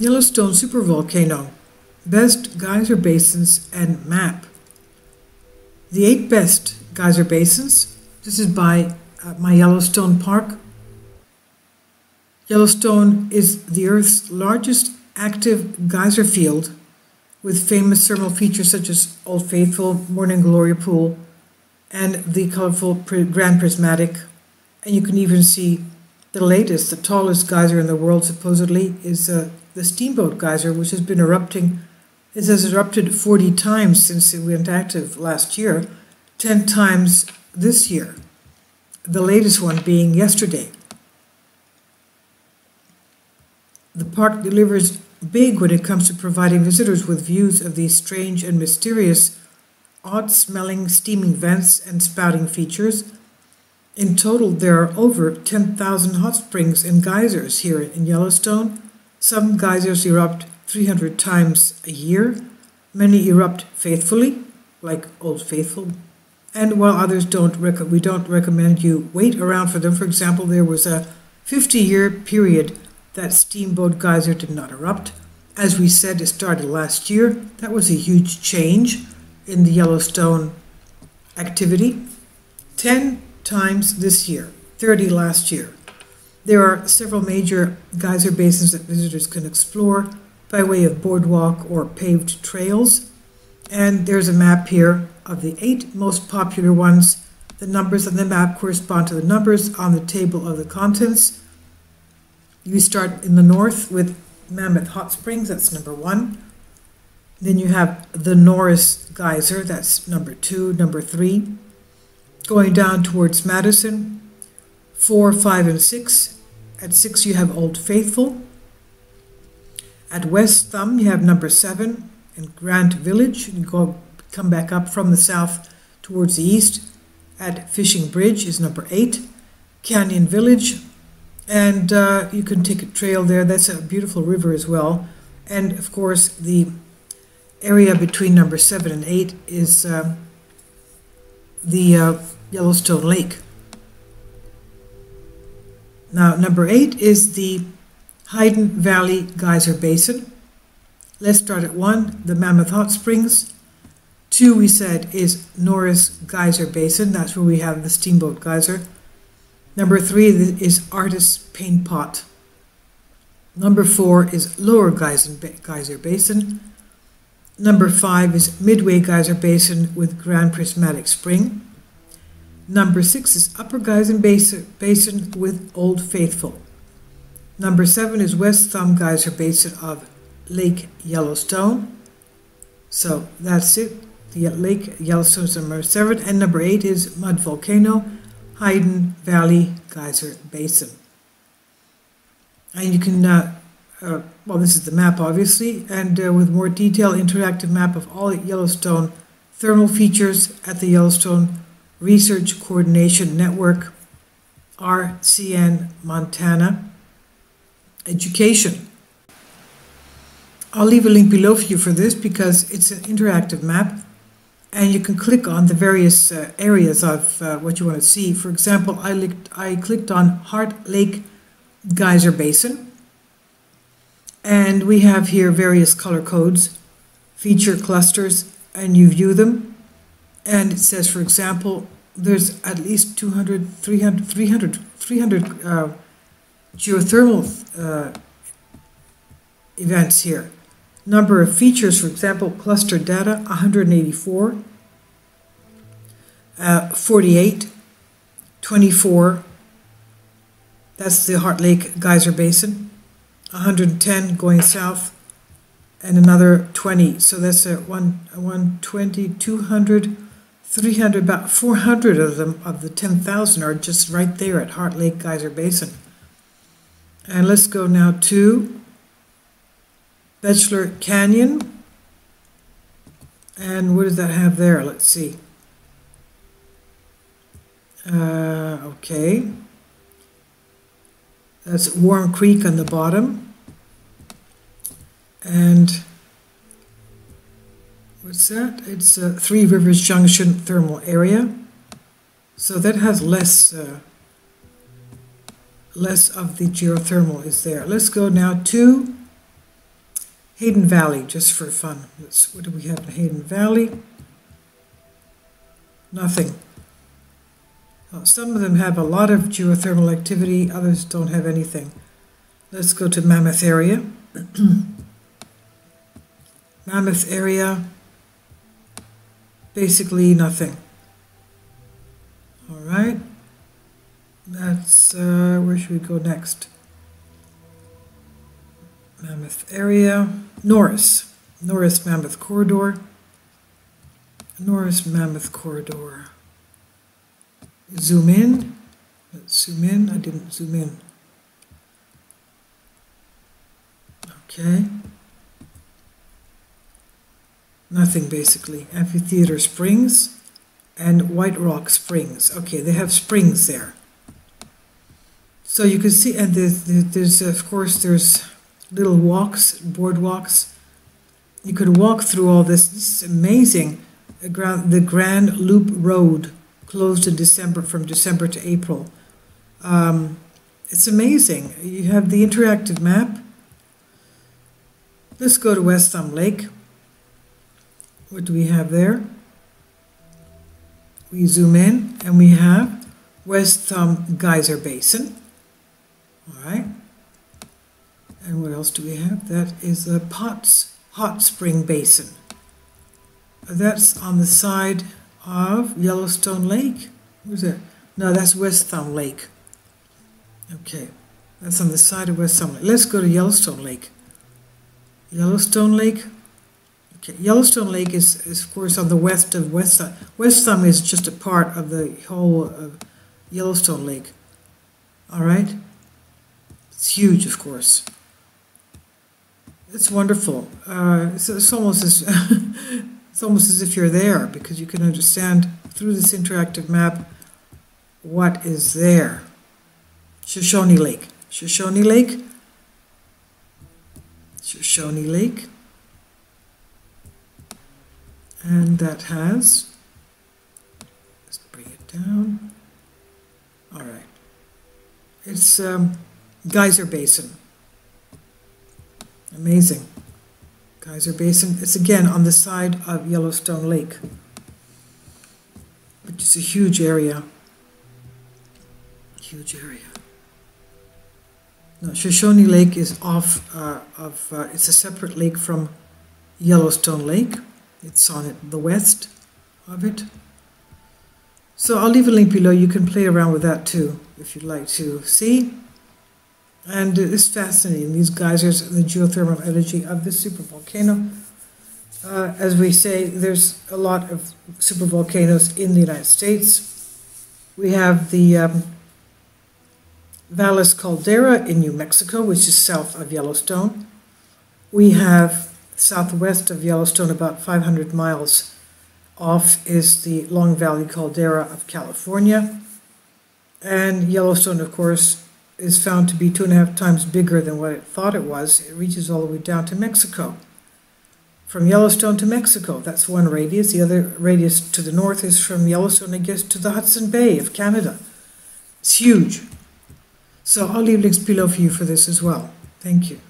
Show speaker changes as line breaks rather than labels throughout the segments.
Yellowstone Supervolcano, Best Geyser Basins and Map. The 8 best geyser basins. This is by my Yellowstone Park. Yellowstone is the Earth's largest active geyser field, with famous thermal features such as Old Faithful, Morning Glory Pool, and the colorful Grand Prismatic. And you can even see the latest, the tallest geyser in the world supposedly, is the Steamboat Geyser, which has been erupting. It has erupted 40 times since it went active last year, 10 times this year, the latest one being yesterday. The park delivers big when it comes to providing visitors with views of these strange and mysterious, odd-smelling steaming vents and spouting features. In total, there are over 10,000 hot springs and geysers here in Yellowstone. Some geysers erupt 300 times a year. Many erupt faithfully, like Old Faithful, and while others we don't recommend you wait around for them. For example, there was a 50-year period that Steamboat Geyser did not erupt. As we said, it started last year. That was a huge change in the Yellowstone activity. 10 times this year, 30 last year. There are several major geyser basins that visitors can explore by way of boardwalk or paved trails. And there's a map here of the 8 most popular ones. The numbers on the map correspond to the numbers on the table of the contents. You start in the north with Mammoth Hot Springs, that's number 1. Then you have the Norris Geyser, that's number 2, number 3. Going down towards Madison, 4, 5, and 6. At 6 you have Old Faithful. At West Thumb you have number 7 in Grant Village. You come back up from the south towards the east. At Fishing Bridge is number 8, Canyon Village. And you can take a trail there. That's a beautiful river as well. And of course the area between number 7 and 8 is the Yellowstone Lake. Now, number 8 is the Hidden Valley Geyser Basin. Let's start at 1, the Mammoth Hot Springs. 2, we said, is Norris Geyser Basin. That's where we have the Steamboat Geyser. Number 3 is Artist's Paint Pot. Number 4 is Lower Geyser Basin. Number 5 is Midway Geyser Basin with Grand Prismatic Spring. Number 6 is Upper Geyser Basin with Old Faithful. Number 7 is West Thumb Geyser Basin of Lake Yellowstone. So that's it. The Lake Yellowstone is number 7. And number 8 is Mud Volcano, Hidden Valley Geyser Basin. And you can, well, this is the map, obviously, and with more detailed interactive map of all Yellowstone thermal features at the Yellowstone Research Coordination Network, RCN Montana. Education. I'll leave a link below for you for this because it's an interactive map and you can click on the various areas of what you want to see. For example, I clicked on Heart Lake Geyser Basin, and we have here various color codes, feature clusters, and you view them. And it says, for example, there's at least 300 geothermal events here. Number of features, for example, cluster data, 184, 48, 24, that's the Heart Lake Geyser Basin, 110 going south, and another 20. So that's 120, 200, 300, about 400 of them, of the 10,000 are just right there at Heart Lake Geyser Basin. And let's go now to Bachelor Canyon. And what does that have there? Let's see. Okay. That's Warm Creek on the bottom. And What's that? It's a Three Rivers Junction thermal area. So that has less of the geothermal is there. Let's go now to Hayden Valley, just for fun. What do we have in Hayden Valley? Nothing. Well, some of them have a lot of geothermal activity, others don't have anything. Let's go to Mammoth area. Mammoth area, basically nothing. All right. That's, where should we go next? Mammoth area, Norris Mammoth corridor. Norris Mammoth corridor. Zoom in. Let's zoom in. I didn't zoom in. Okay. Nothing basically. Amphitheater Springs and White Rock Springs. Okay, they have springs there. So you can see, and there's of course, there's little walks, boardwalks. You could walk through all this. This is amazing. The Grand Loop Road closed in December, from December to April. It's amazing. You have the interactive map. Let's go to West Thumb Lake. What do we have there? We zoom in and we have West Thumb Geyser Basin. All right. And what else do we have? That is the Potts Hot Spring Basin. That's on the side of Yellowstone Lake. Where's that? No, that's West Thumb Lake. Okay, that's on the side of West Thumb Lake. Let's go to Yellowstone Lake. Yellowstone Lake. Okay, Yellowstone Lake is of course on the west of West Thumb. West Thumb is just a part of the whole of Yellowstone Lake. All right. It's huge, of course. It's wonderful. It's almost as it's almost as if you're there, because you can understand through this interactive map what is there. Shoshone Lake. Shoshone Lake. Shoshone Lake. And that has, let's bring it down. All right. It's Geyser Basin. Amazing. Geyser Basin. It's again on the side of Yellowstone Lake, which is a huge area. Huge area. No, Shoshone Lake is off it's a separate lake from Yellowstone Lake. It's on the west of it. So I'll leave a link below. You can play around with that too, if you'd like to see. And it's fascinating, these geysers and the geothermal energy of this supervolcano. As we say, there's a lot of supervolcanoes in the United States. We have the Valles Caldera in New Mexico, which is south of Yellowstone. We have southwest of Yellowstone, about 500 miles off, is the Long Valley Caldera of California. And Yellowstone, of course, is found to be 2.5 times bigger than what it thought it was. It reaches all the way down to Mexico. From Yellowstone to Mexico, that's one radius. The other radius to the north is from Yellowstone, I guess, to the Hudson Bay of Canada. It's huge. So I'll leave links below for you for this as well. Thank you.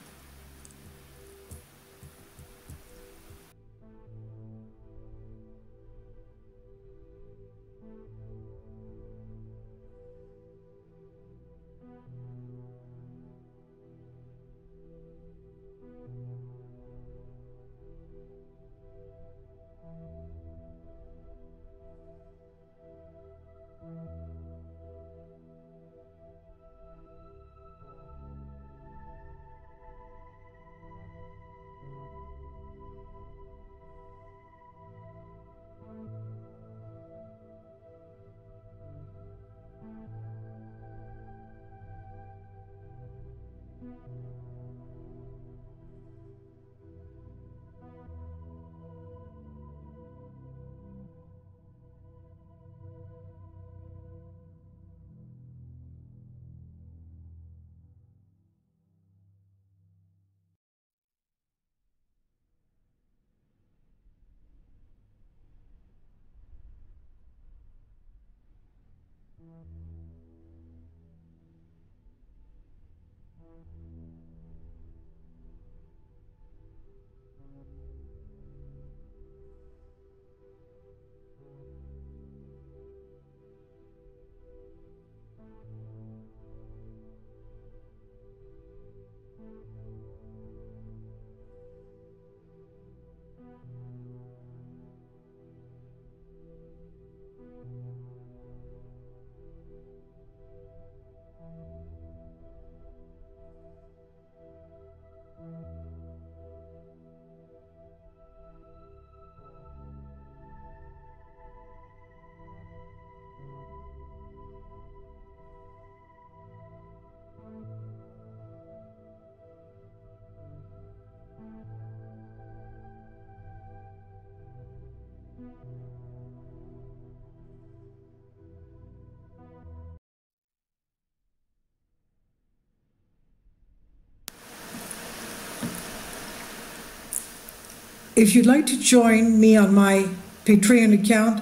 If you'd like to join me on my Patreon account,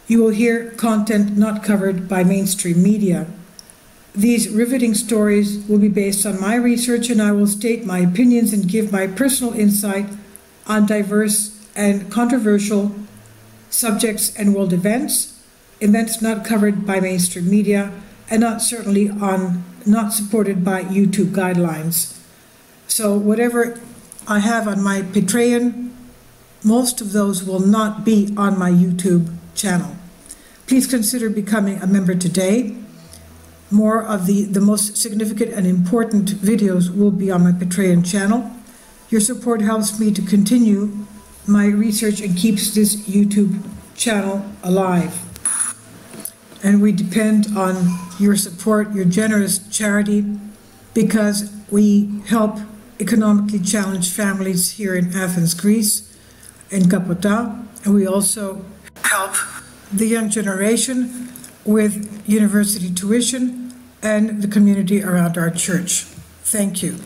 you will hear content not covered by mainstream media. These riveting stories will be based on my research, and I will state my opinions and give my personal insight on diverse and controversial subjects and world events not covered by mainstream media, and not supported by YouTube guidelines. So whatever I have on my Patreon, most of those will not be on my YouTube channel. Please consider becoming a member today. More of the most significant and important videos will be on my Patreon channel. Your support helps me to continue my research and keeps this YouTube channel alive. And we depend on your support, your generous charity, because we help economically challenged families here in Athens, Greece, in Kapota, and we also help the young generation with university tuition and the community around our church. Thank you.